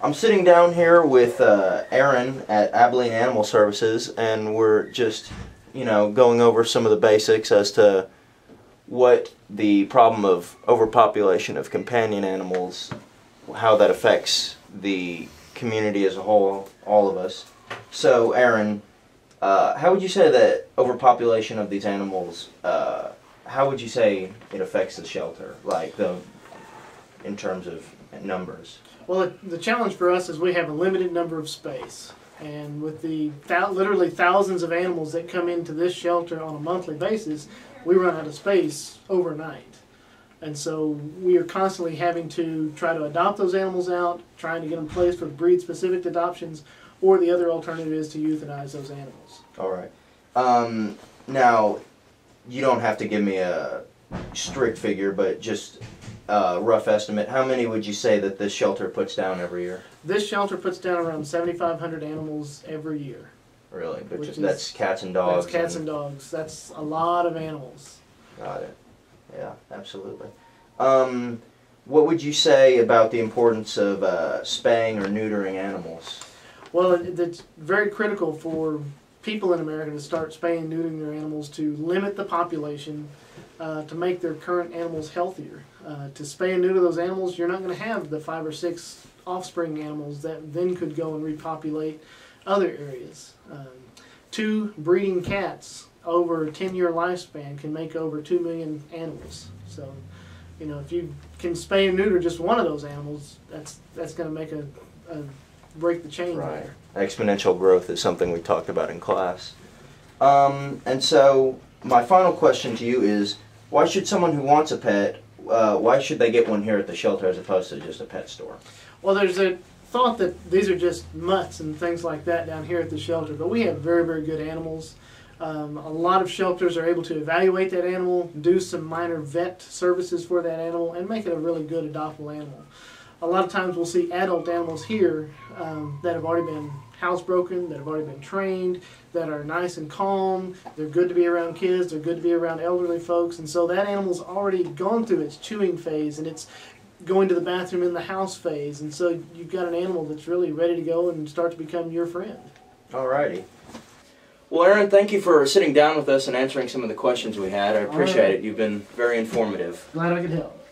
I'm sitting down here with Aaron at Abilene Animal Services, and we're just, going over some of the basics as to what the problem of overpopulation of companion animals, how that affects the community as a whole, all of us. So, Aaron, how would you say that overpopulation of these animals, how would you say it affects the shelter, in terms of numbers? Well, the challenge for us is we have a limited number of space. And with the literally thousands of animals that come into this shelter on a monthly basis, we run out of space overnight. And so we are constantly having to try to adopt those animals out, trying to get them placed for breed-specific adoptions, or the other alternative is to euthanize those animals. All right. Now, you don't have to give me a strict figure, but just a rough estimate. How many would you say that this shelter puts down every year? This shelter puts down around 7,500 animals every year. Really? But that's cats and dogs? That's cats and dogs. That's a lot of animals. Got it. Yeah, absolutely. What would you say about the importance of spaying or neutering animals? Well, it's very critical for people in America to start spaying and neutering their animals to limit the population, to make their current animals healthier. To spay and neuter those animals, you're not going to have the 5 or 6 offspring animals that then could go and repopulate other areas. 2 breeding cats over a 10-year lifespan can make over 2 million animals. So, if you can spay and neuter just one of those animals, that's going to make a break the chain right. there. Exponential growth is something we talked about in class. And so my final question to you is, why should someone who wants a pet, why should they get one here at the shelter as opposed to just a pet store? Well, there's a thought that these are just mutts and things like that down here at the shelter, but we have very, very good animals. A lot of shelters are able to evaluate that animal, do some minor vet services for that animal, and make it a really good adoptable animal. A lot of times we'll see adult animals here that have already been housebroken, that have already been trained, that are nice and calm. They're good to be around kids, they're good to be around elderly folks, and so that animal's already gone through its chewing phase and it's going to the bathroom in the house phase, and so you've got an animal that's really ready to go and start to become your friend. Alrighty. Well, Aaron, thank you for sitting down with us and answering some of the questions we had. I appreciate it. You've been very informative. Glad I could help.